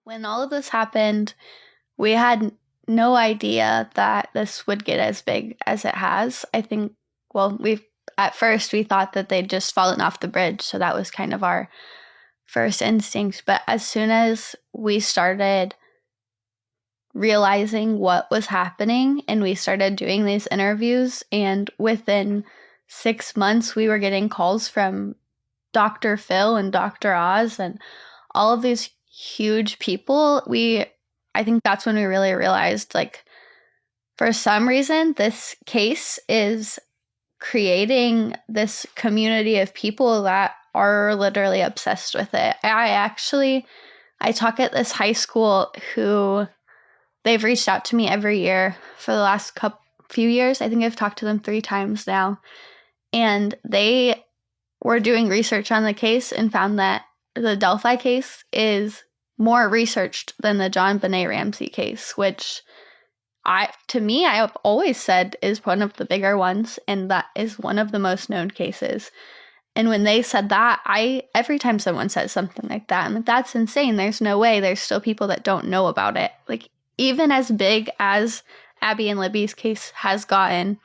When all of this happened, we had no idea that this would get as big as it has. I think, well, at first we thought that they'd just fallen off the bridge, so that was kind of our first instinct. But as soon as we started realizing what was happening and we started doing these interviews, and within 6 months we were getting calls from Dr. Phil and Dr. Oz and all of these huge people, I think that's when we really realized, like, for some reason, this case is creating this community of people that are literally obsessed with it. I talk at this high school who they've reached out to me every year for the last few years. I think I've talked to them 3 times now. And they were doing research on the case and found that the Delphi case is more researched than the John Benet Ramsey case, which to me, I have always said is one of the bigger ones, and that is one of the most known cases. And when they said that, every time someone says something like that, I'm like, that's insane. There's no way. There's still people that don't know about it. Like, even as big as Abby and Libby's case has gotten,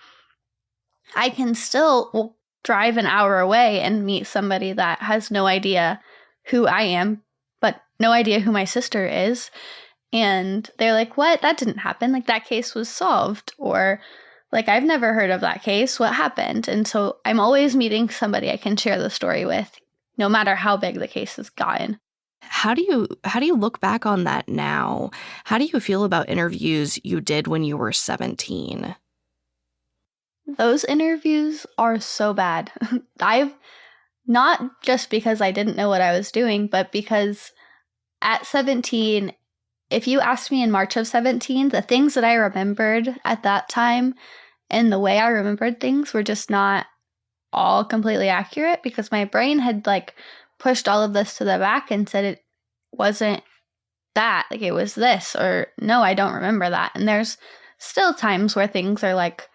I can still drive an hour away and meet somebody that has no idea who I am, but no idea who my sister is. And they're like, what? That didn't happen. Like, that case was solved. Or, like, I've never heard of that case. What happened? And so I'm always meeting somebody I can share the story with, no matter how big the case has gotten. How do you look back on that now? How do you feel about interviews you did when you were 17? Those interviews are so bad. Not just because I didn't know what I was doing, but because at 17, if you asked me in March of 17, the things that I remembered at that time and the way I remembered things were just not all completely accurate, because my brain had, like, pushed all of this to the back and said it wasn't that, like, it was this, or no, I don't remember that. And there's still times where things are, like,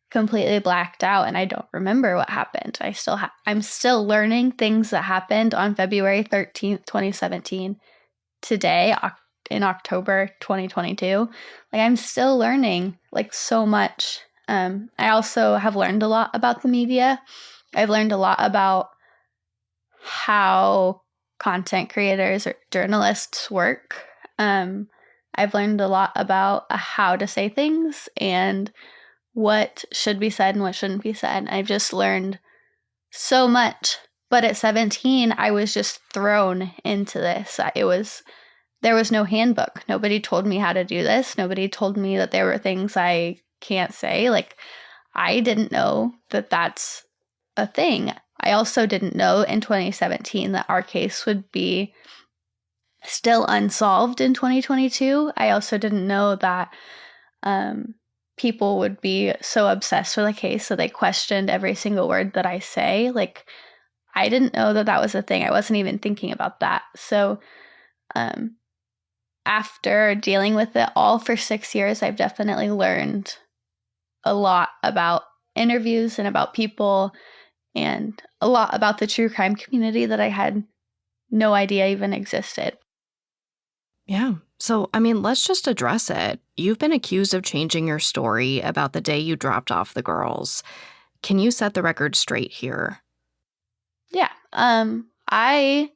completely blacked out and I don't remember what happened. I'm still learning things that happened on February 13th, 2017 today, in October 2022. Like, I'm still learning, like, so much. I also have learned a lot about the media. I've learned a lot about how content creators or journalists work. I've learned a lot about how to say things and what should be said and what shouldn't be said. I've just learned so much. But at 17, I was just thrown into this. There was no handbook. Nobody told me how to do this. Nobody told me that there were things I can't say. Like, I didn't know that that's a thing. I also didn't know in 2017 that our case would be still unsolved in 2022. I also didn't know that people would be so obsessed with a case that they questioned every single word that I say. Like, I didn't know that that was a thing. I wasn't even thinking about that. So after dealing with it all for 6 years, I've definitely learned a lot about interviews and about people and a lot about the true crime community that I had no idea even existed. Yeah. So, I mean, let's just address it. You've been accused of changing your story about the day you dropped off the girls. Can you set the record straight here? Yeah. I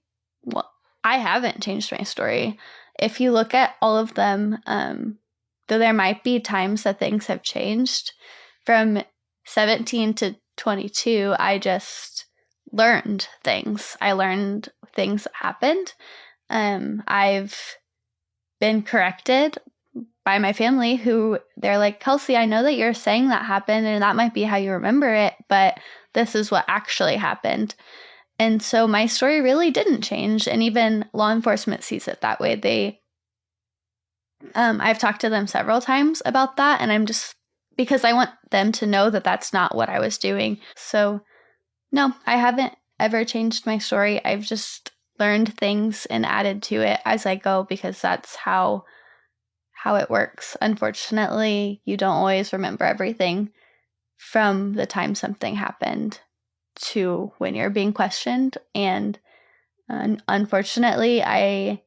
haven't changed my story. If you look at all of them, though there might be times that things have changed, from 17 to 22, I just learned things. I learned things that happened. I've been corrected by my family, who they're like, Kelsi, I know that you're saying that happened and that might be how you remember it, but this is what actually happened. And so my story really didn't change. And even law enforcement sees it that way. I've talked to them several times about that. And I'm just, because I want them to know that that's not what I was doing. So no, I haven't ever changed my story. I've just learned things and added to it as I go, because that's how it works. Unfortunately, you don't always remember everything. from the time something happened to when you're being questioned. And unfortunately, I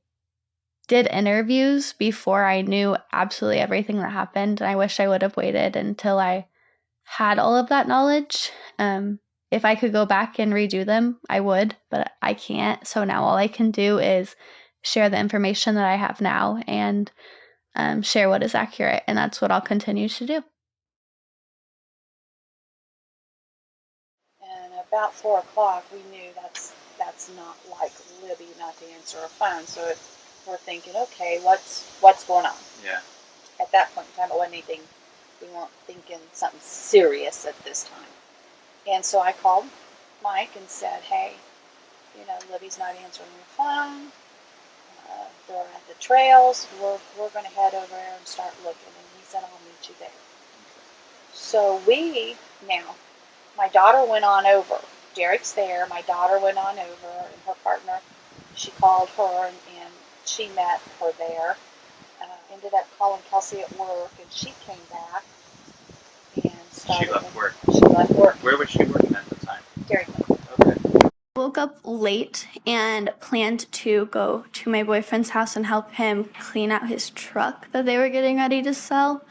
did interviews before I knew absolutely everything that happened. And I wish I would have waited until I had all of that knowledge. If I could go back and redo them, I would, but I can't. So now all I can do is share the information that I have now and share what is accurate. And that's what I'll continue to do. And about 4 o'clock, we knew that's not like Libby not to answer her phone. So we're thinking, okay, what's going on? Yeah. At that point in time, it wasn't anything. We weren't thinking something serious at this time. And so I called Mike and said, hey, Libby's not answering her phone. They're at the trails. We're going to head over there and start looking. And he said, I'll meet you there. So my daughter went on over. Derek's there. My daughter went on over, and her partner, she called her, and she met her there. Ended up calling Kelsi at work, and she came back and started. She left work. She left work. Where was she working at the time? Derek. Okay. Woke up late and planned to go to my boyfriend's house and help him clean out his truck that they were getting ready to sell.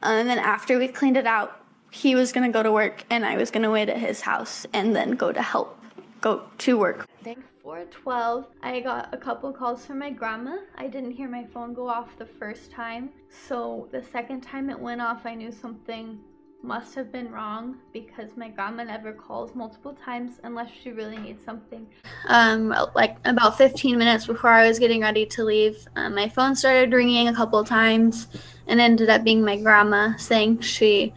And then after we cleaned it out, he was going to go to work and I was going to wait at his house and then go to work. At 4:12, I got a couple calls from my grandma. I didn't hear my phone go off the first time. So the second time it went off, I knew something must have been wrong because my grandma never calls multiple times unless she really needs something. Like about 15 minutes before I was getting ready to leave, my phone started ringing a couple times and ended up being my grandma saying she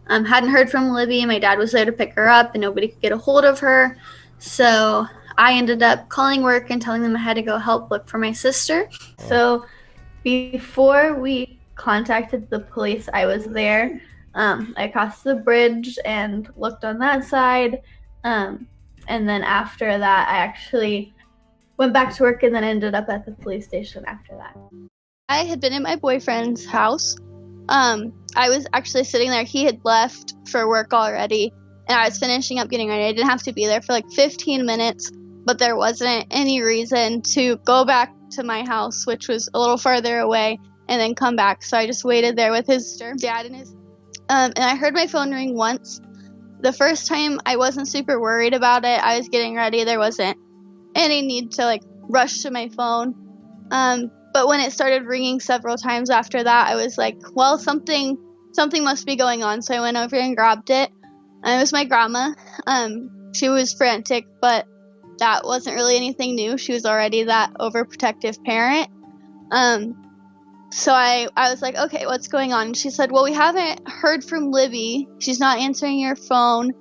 hadn't heard from Libby. My dad was there to pick her up and nobody could get a hold of her. So I ended up calling work and telling them I had to go help look for my sister. So before we contacted the police, I was there. I crossed the bridge and looked on that side. And then after that, I actually went back to work and then ended up at the police station after that. I had been at my boyfriend's house. I was actually sitting there. He had left for work already, and I was finishing up getting ready. I didn't have to be there for like 15 minutes, but there wasn't any reason to go back to my house, which was a little farther away, and then come back. So I just waited there with his dad and his and I heard my phone ring once. The first time I wasn't super worried about it. I was getting ready. There wasn't any need to like rush to my phone. But when it started ringing several times after that, I was like, well, something must be going on. So I went over and grabbed it. And it was my grandma. She was frantic, but that wasn't really anything new. She was already that overprotective parent. So I was like, okay, what's going on? And she said, well, we haven't heard from Libby. She's not answering your phone.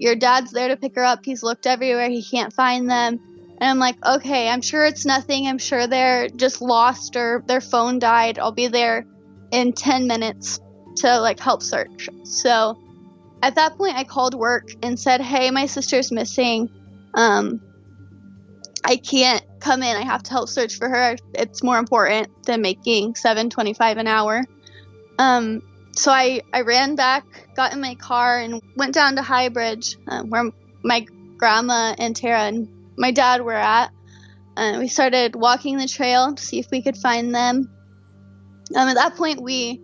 Your dad's there to pick her up. He's looked everywhere. He can't find them. And I'm like, okay, I'm sure it's nothing. I'm sure they're just lost or their phone died. I'll be there in 10 minutes to like help search. So at that point, I called work and said, hey, my sister's missing. I can't come in. I have to help search for her. It's more important than making $7.25 an hour. So I ran back, got in my car, and went down to High Bridge, where my grandma and Tara and my dad were at. We started walking the trail to see if we could find them. At that point, we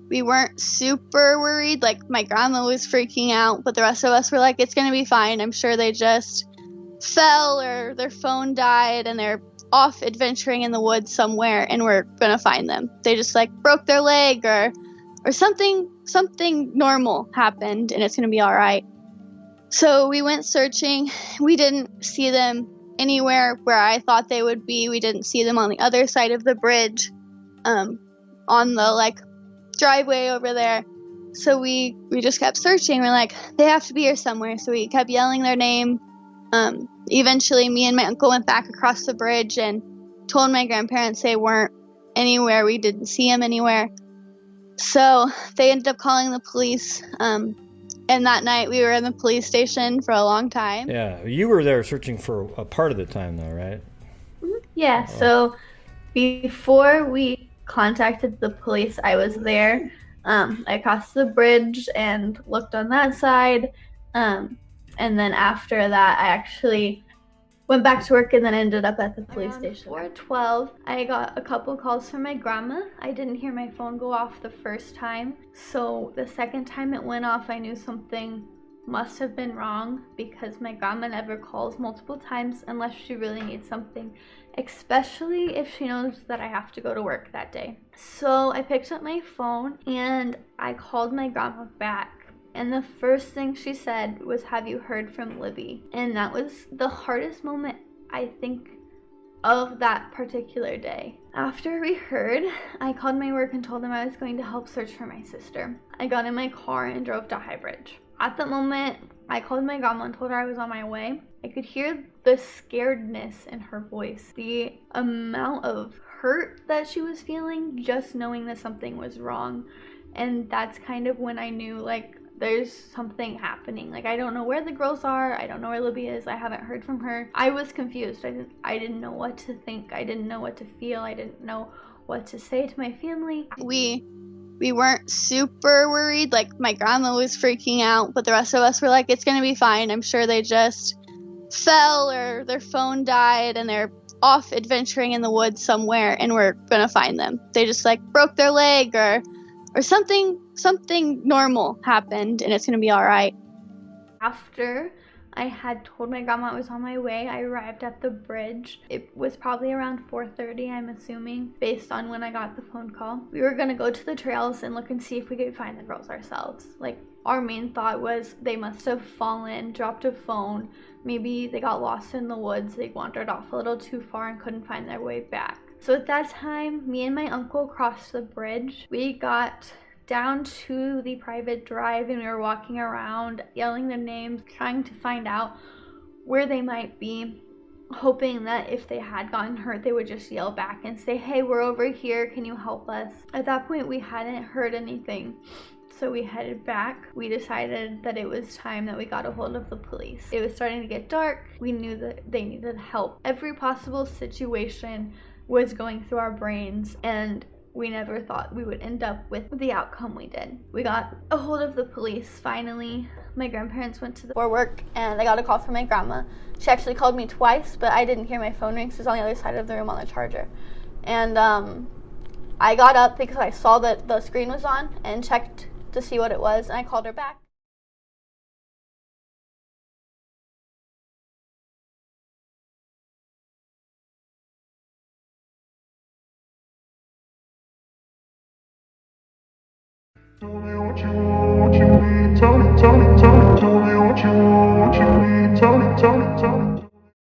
weren't super worried. Like, my grandma was freaking out, but the rest of us were like, it's going to be fine. I'm sure they just fell or their phone died and they're off adventuring in the woods somewhere and we're gonna find them. They just like broke their leg or something normal happened and it's gonna be all right. So we went searching. We didn't see them anywhere where I thought they would be. We didn't see them on the other side of the bridge, on the like driveway over there. So we just kept searching. We're like, they have to be here somewhere. So we kept yelling their name. Eventually, me and my uncle went back across the bridge and told my grandparents they weren't anywhere. We didn't see them anywhere. So they ended up calling the police. And that night, we were in the police station for a long time. Yeah, you were there searching for a part of the time, though, right? Yeah, so before we contacted the police, I was there. I crossed the bridge and looked on that side. And then after that, I actually went back to work and then ended up at the police station. Around 4:12, I got a couple calls from my grandma. I didn't hear my phone go off the first time. So the second time it went off, I knew something must have been wrong, because my grandma never calls multiple times unless she really needs something, especially if she knows that I have to go to work that day. So I picked up my phone and I called my grandma back. And the first thing she said was, "Have you heard from Libby?" And that was the hardest moment, I think, of that particular day. After we heard, I called my work and told them I was going to help search for my sister. I got in my car and drove to High Bridge. At the moment, I called my grandma and told her I was on my way. I could hear the scaredness in her voice, the amount of hurt that she was feeling just knowing that something was wrong. And that's kind of when I knew, like, there's something happening. Like, I don't know where the girls are. I don't know where Libby is. I haven't heard from her. I was confused. I didn't know what to think. I didn't know what to feel. I didn't know what to say to my family. We weren't super worried. Like, my grandma was freaking out, but the rest of us were like, it's gonna be fine. I'm sure they just fell or their phone died and they're off adventuring in the woods somewhere and we're gonna find them. They just like broke their leg or something normal happened and it's gonna be all right. After I had told my grandma I was on my way, I arrived at the bridge. It was probably around 4:30, I'm assuming, based on when I got the phone call. We were gonna go to the trails and look and see if we could find the girls ourselves. Like, our main thought was they must have fallen, dropped a phone, maybe they got lost in the woods, they wandered off a little too far and couldn't find their way back. So at that time, me and my uncle crossed the bridge. We got down to the private drive and we were walking around yelling their names, trying to find out where they might be, hoping that if they had gotten hurt they would just yell back and say, "Hey, we're over here, can you help us?" At that point we hadn't heard anything, so we headed back. We decided that it was time that we got a hold of the police. It was starting to get dark. We knew that they needed help. Every possible situation was going through our brains, and we never thought we would end up with the outcome we did. We got a hold of the police finally. My grandparents went for work and I got a call from my grandma. She actually called me twice, but I didn't hear my phone ring, so it was on the other side of the room on the charger. And I got up because I saw that the screen was on and checked to see what it was, and I called her back. Tell me what you want, what you need. Tell me what you want, what you need. Tell me, tell me, tell me.